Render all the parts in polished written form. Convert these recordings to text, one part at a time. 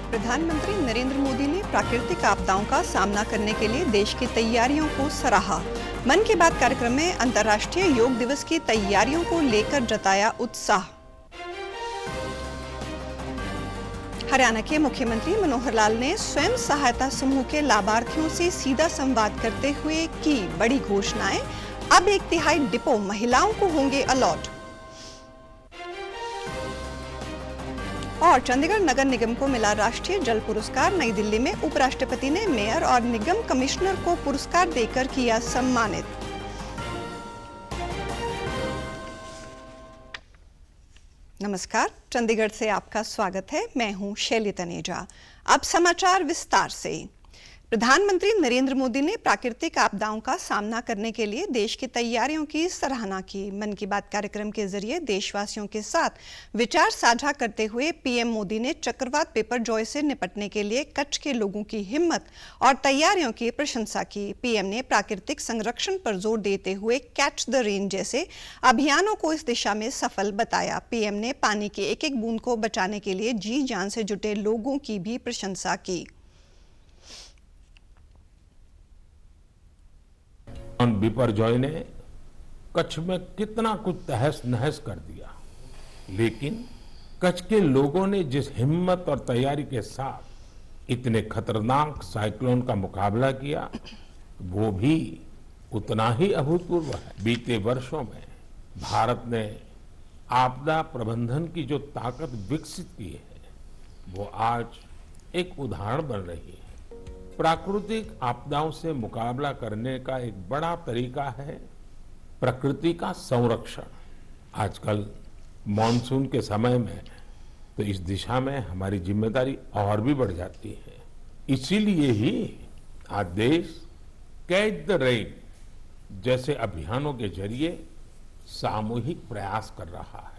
प्रधानमंत्री नरेंद्र मोदी ने प्राकृतिक आपदाओं का सामना करने के लिए देश की तैयारियों को सराहा। मन की बात कार्यक्रम में अंतर्राष्ट्रीय योग दिवस की तैयारियों को लेकर जताया उत्साह। हरियाणा के मुख्यमंत्री मनोहर लाल ने स्वयं सहायता समूह के लाभार्थियों से सीधा संवाद करते हुए की बड़ी घोषणाएं। अब 1/3 डिपो महिलाओं को होंगे अलॉट। और चंडीगढ़ नगर निगम को मिला राष्ट्रीय जल पुरस्कार। नई दिल्ली में उपराष्ट्रपति ने मेयर और निगम कमिश्नर को पुरस्कार देकर किया सम्मानित। नमस्कार, चंडीगढ़ से आपका स्वागत है। मैं हूं शैली तनेजा। अब समाचार विस्तार से। प्रधानमंत्री नरेंद्र मोदी ने प्राकृतिक आपदाओं का सामना करने के लिए देश की तैयारियों की सराहना की। मन की बात कार्यक्रम के जरिए देशवासियों के साथ विचार साझा करते हुए पीएम मोदी ने चक्रवात बिपरजॉय से निपटने के लिए कच्छ के लोगों की हिम्मत और तैयारियों की प्रशंसा की। पीएम ने प्राकृतिक संरक्षण पर जोर देते हुए कैच द रेन जैसे अभियानों को इस दिशा में सफल बताया। पीएम ने पानी की एक एक बूंद को बचाने के लिए जी जान से जुटे लोगों की भी प्रशंसा की। बिपरजॉय ने कच्छ में कितना कुछ तहस नहस कर दिया, लेकिन कच्छ के लोगों ने जिस हिम्मत और तैयारी के साथ इतने खतरनाक साइक्लोन का मुकाबला किया, वो भी उतना ही अभूतपूर्व है। बीते वर्षों में भारत ने आपदा प्रबंधन की जो ताकत विकसित की है, वो आज एक उदाहरण बन रही है। प्राकृतिक आपदाओं से मुकाबला करने का एक बड़ा तरीका है प्रकृति का संरक्षण। आजकल मॉनसून के समय में तो इस दिशा में हमारी जिम्मेदारी और भी बढ़ जाती है। इसीलिए ही आज देश कैच द रेन जैसे अभियानों के जरिए सामूहिक प्रयास कर रहा है।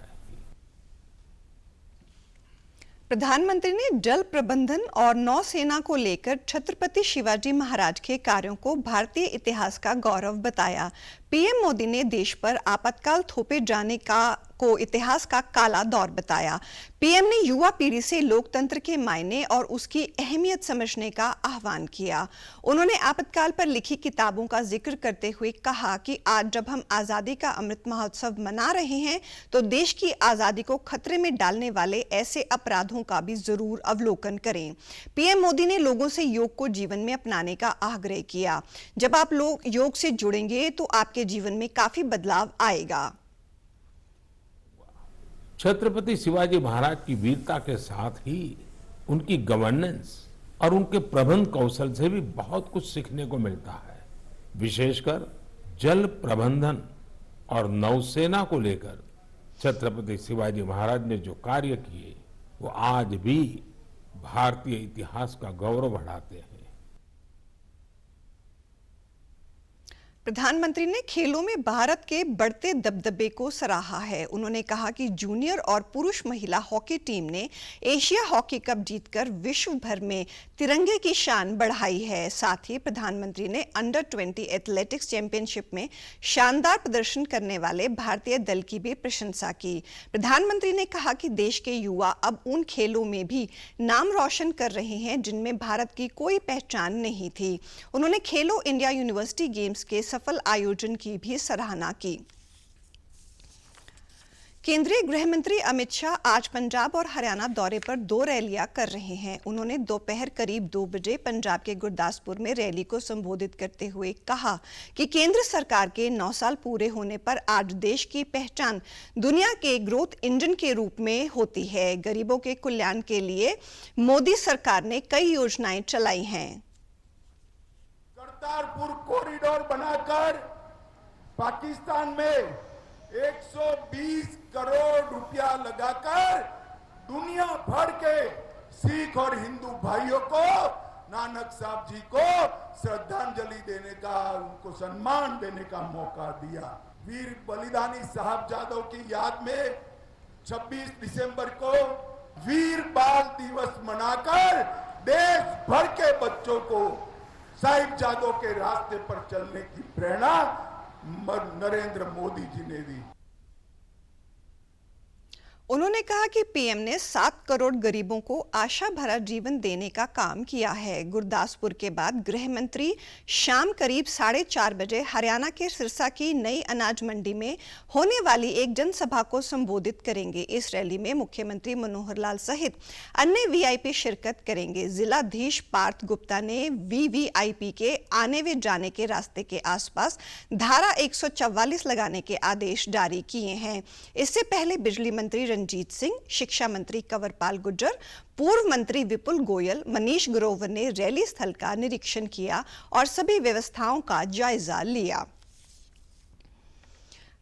प्रधानमंत्री ने जल प्रबंधन और नौसेना को लेकर छत्रपति शिवाजी महाराज के कार्यों को भारतीय इतिहास का गौरव बताया। पीएम मोदी ने देश पर आपातकाल थोपे जाने को इतिहास का काला दौर बताया। पीएम ने युवा पीढ़ी से लोकतंत्र के मायने और उसकी अहमियत समझने का आह्वान किया। उन्होंने आपातकाल पर लिखी किताबों का जिक्र करते हुए कहा कि आज जब हम आजादी का अमृत महोत्सव मना रहे हैं, तो देश की आजादी को खतरे में डालने वाले ऐसे अपराधों का भी जरूर अवलोकन करें। पीएम मोदी ने लोगों से योग को जीवन में अपनाने का आग्रह किया। जब आप लोग योग से जुड़ेंगे तो आपके जीवन में काफी बदलाव आएगा। छत्रपति शिवाजी महाराज की वीरता के साथ ही उनकी गवर्नेंस और उनके प्रबंध कौशल से भी बहुत कुछ सीखने को मिलता है। विशेषकर जल प्रबंधन और नौसेना को लेकर छत्रपति शिवाजी महाराज ने जो कार्य किए, वो आज भी भारतीय इतिहास का गौरव बढ़ाते हैं। प्रधानमंत्री ने खेलों में भारत के बढ़ते दबदबे को सराहा है। उन्होंने कहा कि जूनियर और पुरुष महिला हॉकी टीम ने एशिया हॉकी कप जीतकर विश्व भर में तिरंगे की शान बढ़ाई है। साथ ही प्रधानमंत्री ने अंडर 20 एथलेटिक्स चैंपियनशिप में शानदार प्रदर्शन करने वाले भारतीय दल की भी प्रशंसा की। प्रधानमंत्री ने कहा कि देश के युवा अब उन खेलों में भी नाम रोशन कर रहे हैं जिनमें भारत की कोई पहचान नहीं थी। उन्होंने खेलो इंडिया यूनिवर्सिटी गेम्स के सफल आयोजन की भी सराहना की। केंद्रीय गृह मंत्री अमित शाह आज पंजाब और हरियाणा दौरे पर 2 रैलियां कर रहे हैं। उन्होंने दोपहर करीब 2 बजे पंजाब के गुरदासपुर में रैली को संबोधित करते हुए कहा कि केंद्र सरकार के 9 साल पूरे होने पर आज देश की पहचान दुनिया के ग्रोथ इंजन के रूप में होती है। गरीबों के कल्याण के लिए मोदी सरकार ने कई योजनाएं चलाई हैं। करतारपुर कॉरिडोर बनाकर पाकिस्तान में 120 करोड़ रुपया लगाकर दुनिया भर के सिख और हिंदू भाइयों को, नानक साहब जी को श्रद्धांजलि देने का, उनको सम्मान देने का मौका दिया। वीर बलिदानी साहबजादों की याद में 26 दिसंबर को वीर बाल दिवस मनाकर देश भर के बच्चों को साहिबजादों के रास्ते पर चलने की प्रेरणा नरेंद्र मोदी जी ने दी। उन्होंने कहा कि पीएम ने 7 करोड़ गरीबों को आशा भरा जीवन देने का काम किया है। गुरदासपुर के बाद गृह मंत्री शाम करीब 4:30 बजे हरियाणा के सिरसा की नई अनाज मंडी में होने वाली एक जनसभा को संबोधित करेंगे। इस रैली में मुख्यमंत्री मनोहर लाल सहित अन्य वीआईपी शिरकत करेंगे। जिलाधीश पार्थ गुप्ता ने वीवीआईपी के आने व जाने के रास्ते के आसपास धारा 144 लगाने के आदेश जारी किए हैं। इससे पहले बिजली मंत्री रंजीत सिंह, शिक्षा मंत्री कंवरपाल गुर्जर, पूर्व मंत्री विपुल गोयल, मनीष ग्रोवर ने रैली स्थल का निरीक्षण किया और सभी व्यवस्थाओं का जायजा लिया।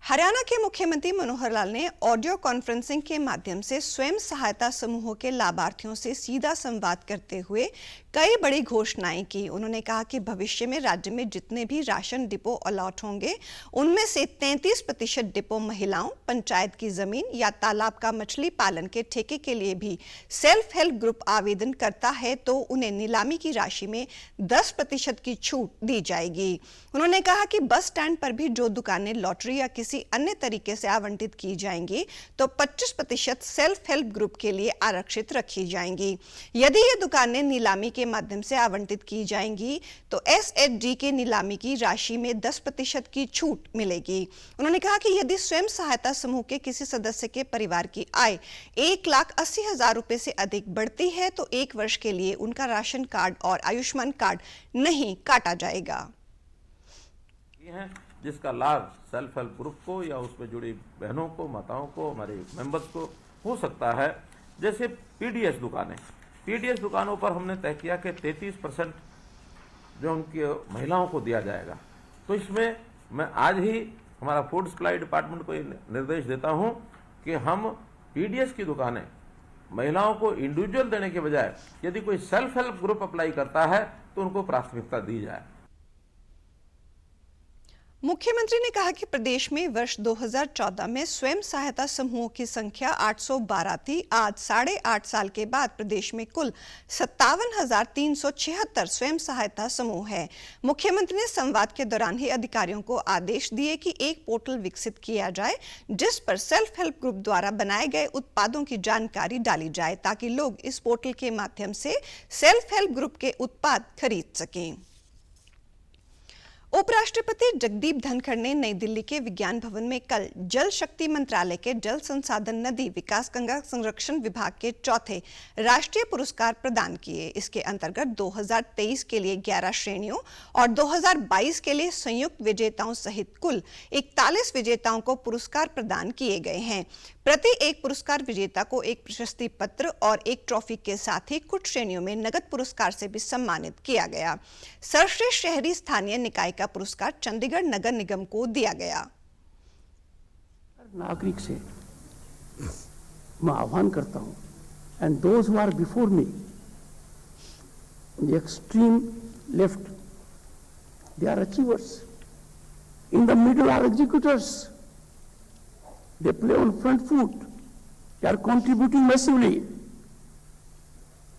हरियाणा के मुख्यमंत्री मनोहर लाल ने ऑडियो कॉन्फ्रेंसिंग के माध्यम से स्वयं सहायता समूहों के लाभार्थियों से सीधा संवाद करते हुए कई बड़ी घोषणाएं की। उन्होंने कहा कि भविष्य में राज्य में जितने भी राशन डिपो अलॉट होंगे, उनमें से 33% डिपो महिलाओं, पंचायत की जमीन या तालाब का मछली पालन के ठेके के लिए भी सेल्फ हेल्प ग्रुप आवेदन करता है तो उन्हें नीलामी की राशि में 10% की छूट दी जाएगी। उन्होंने कहा कि बस स्टैंड पर भी जो दुकानें लॉटरी या किसी अन्य तरीके से आवंटित की जाएंगी तो 25% सेल्फ हेल्प ग्रुप के लिए आरक्षित रखी जाएंगी। यदि ये दुकानें नीलामी के माध्यम से आवंटित की जाएंगी तो एसएचजी के नीलामी की राशि में 10% की छूट मिलेगी। उन्होंने कहा कि यदि स्वयं सहायता समूह के किसी सदस्य के परिवार की आय 1,80,000 रुपए से अधिक बढ़ती है तो 1 वर्ष के लिए उनका राशन कार्ड और आयुष्मान कार्ड नहीं काटा जाएगा। जिसका लाभ सेल्फ हेल्प ग्रुप को या उसमें जुड़ी बहनों को, माताओं को, हमारे मेंबर्स को हो सकता है। जैसे पीडीएस दुकानों पर हमने तय किया कि 33% जो उनकी महिलाओं को दिया जाएगा। तो इसमें मैं आज ही हमारा फूड सप्लाई डिपार्टमेंट को निर्देश देता हूं कि हम पीडीएस की दुकानें महिलाओं को इंडिविजुअल देने के बजाय यदि कोई सेल्फ हेल्प ग्रुप अप्लाई करता है तो उनको प्राथमिकता दी जाए। मुख्यमंत्री ने कहा कि प्रदेश में वर्ष 2014 में स्वयं सहायता समूहों की संख्या 812 थी। आज 8.5 साल के बाद प्रदेश में कुल 57,376 स्वयं सहायता समूह है। मुख्यमंत्री ने संवाद के दौरान ही अधिकारियों को आदेश दिए कि एक पोर्टल विकसित किया जाए जिस पर सेल्फ हेल्प ग्रुप द्वारा बनाए गए उत्पादों की जानकारी डाली जाए ताकि लोग इस पोर्टल के माध्यम से सेल्फ हेल्प ग्रुप के उत्पाद खरीद सकें। उपराष्ट्रपति जगदीप धनखड़ ने नई दिल्ली के विज्ञान भवन में कल जल शक्ति मंत्रालय के जल संसाधन नदी विकास गंगा संरक्षण विभाग के चौथे राष्ट्रीय पुरस्कार प्रदान किए। इसके अंतर्गत 2023 के लिए 11 श्रेणियों और 2022 के लिए संयुक्त विजेताओं सहित कुल 41 विजेताओं को पुरस्कार प्रदान किए गए हैं। प्रति एक पुरस्कार विजेता को एक प्रशस्ति पत्र और एक ट्रॉफी के साथ ही कुछ श्रेणियों में नगद पुरस्कार से भी सम्मानित किया गया। सर्वश्रेष्ठ शहरी स्थानीय निकाय का पुरस्कार चंडीगढ़ नगर निगम को दिया गया। नागरिक से मैं आह्वान करता हूं, and those who are before me, the extreme left, they are achievers, in the middle are executors, they play on front foot, they are contributing massively।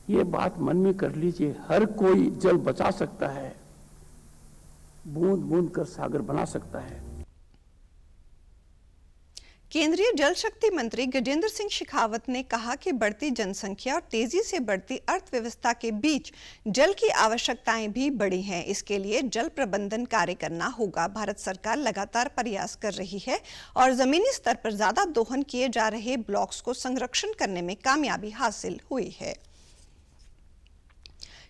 ये बात मन में कर लीजिए, हर कोई जल बचा सकता है, बूंद बूंद कर सागर बना सकता है। केंद्रीय जल शक्ति मंत्री गजेंद्र सिंह शेखावत ने कहा कि बढ़ती जनसंख्या और तेजी से बढ़ती अर्थव्यवस्था के बीच जल की आवश्यकताएं भी बढ़ी हैं। इसके लिए जल प्रबंधन कार्य करना होगा। भारत सरकार लगातार प्रयास कर रही है और जमीनी स्तर पर ज्यादा दोहन किए जा रहे ब्लॉक्स को संरक्षण करने में कामयाबी हासिल हुई है।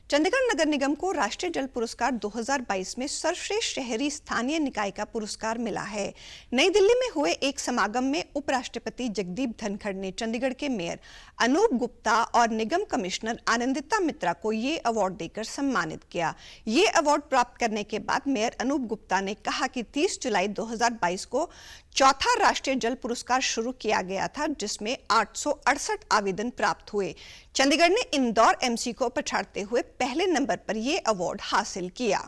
चंडीगढ़ नगर निगम को राष्ट्रीय जल पुरस्कार 2022 में सर्वश्रेष्ठ शहरी स्थानीय निकाय का पुरस्कार मिला है। नई दिल्ली में हुए एक समागम में उपराष्ट्रपति जगदीप धनखड़ ने चंडीगढ़ के मेयर अनूप गुप्ता और निगम कमिश्नर आनंदिता मित्रा को ये अवार्ड देकर सम्मानित किया। ये अवार्ड प्राप्त करने के बाद मेयर अनूप गुप्ता ने कहा कि 30 जुलाई 2022 को चौथा राष्ट्रीय जल पुरस्कार शुरू किया गया था जिसमें 868 आवेदन प्राप्त हुए। चंडीगढ़ ने इंदौर एमसी को पछाड़ते हुए पहले नंबर पर यह अवार्ड हासिल किया।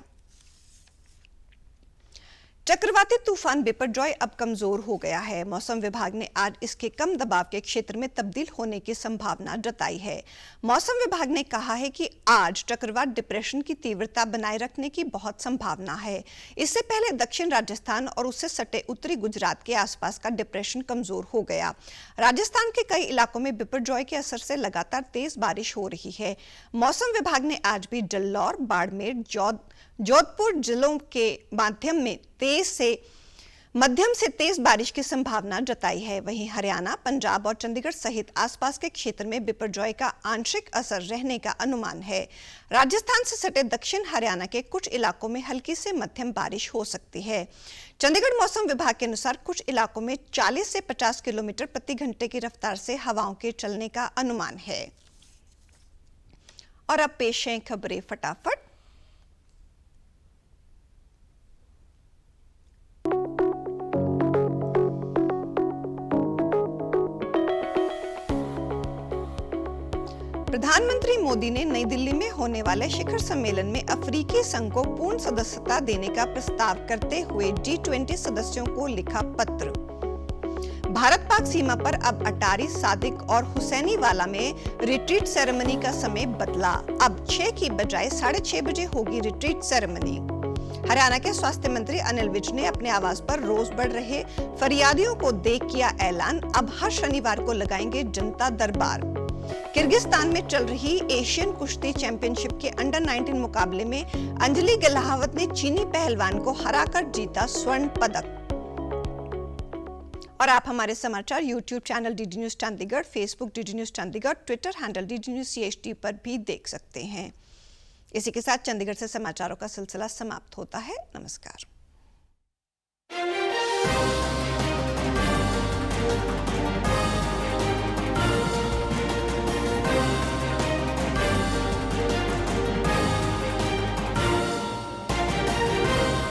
चक्रवाती तूफान बिपरजॉय अब कमजोर हो गया है। मौसम विभाग ने आज इसके कम दबाव के क्षेत्र में तब्दील होने की संभावना जताई है। मौसम विभाग ने कहा है कि आज चक्रवात डिप्रेशन की तीव्रता बनाए रखने की बहुत संभावना है। इससे पहले दक्षिण राजस्थान और उससे सटे उत्तरी गुजरात के आसपास का डिप्रेशन कमजोर हो गया। राजस्थान के कई इलाकों में बिपरजॉय के असर से लगातार तेज बारिश हो रही है। मौसम विभाग ने आज भी जल्लौर, बाड़मेर, जोधपुर जिलों के मध्यम से तेज बारिश की संभावना जताई है। वहीं हरियाणा, पंजाब और चंडीगढ़ सहित आसपास के क्षेत्र में बिपरजॉय का आंशिक असर रहने का अनुमान है। राजस्थान से सटे दक्षिण हरियाणा के कुछ इलाकों में हल्की से मध्यम बारिश हो सकती है। चंडीगढ़ मौसम विभाग के अनुसार कुछ इलाकों में 40 से 50 किलोमीटर प्रति घंटे की रफ्तार से हवाओं के चलने का अनुमान है। और अब पेश हैं खबरें फटाफट। प्रधानमंत्री मोदी ने नई दिल्ली में होने वाले शिखर सम्मेलन में अफ्रीकी संघ को पूर्ण सदस्यता देने का प्रस्ताव करते हुए G20 सदस्यों को लिखा पत्र। भारत पाक सीमा पर अब अटारी, सादिक और हुसैनीवाला में रिट्रीट सेरेमनी का समय बदला। अब 6 की बजाय 6:30 बजे होगी रिट्रीट सेरेमनी। हरियाणा के स्वास्थ्य मंत्री अनिल विज ने अपने आवास पर रोज बढ़ रहे फरियादियों को देख किया ऐलान। अब हर शनिवार को लगाएंगे जनता दरबार। किर्गिस्तान में चल रही एशियन कुश्ती चैंपियनशिप के अंडर 19 मुकाबले में अंजलि गलाहवत ने चीनी पहलवान को हराकर जीता स्वर्ण पदक। और आप हमारे समाचार YouTube channel DD news Chandigarh, Facebook DD news Chandigarh, Twitter handle DD news CHD पर भी देख सकते हैं। इसी के साथ चंडीगढ़ से समाचारों का सिलसिला समाप्त होता है। नमस्कार।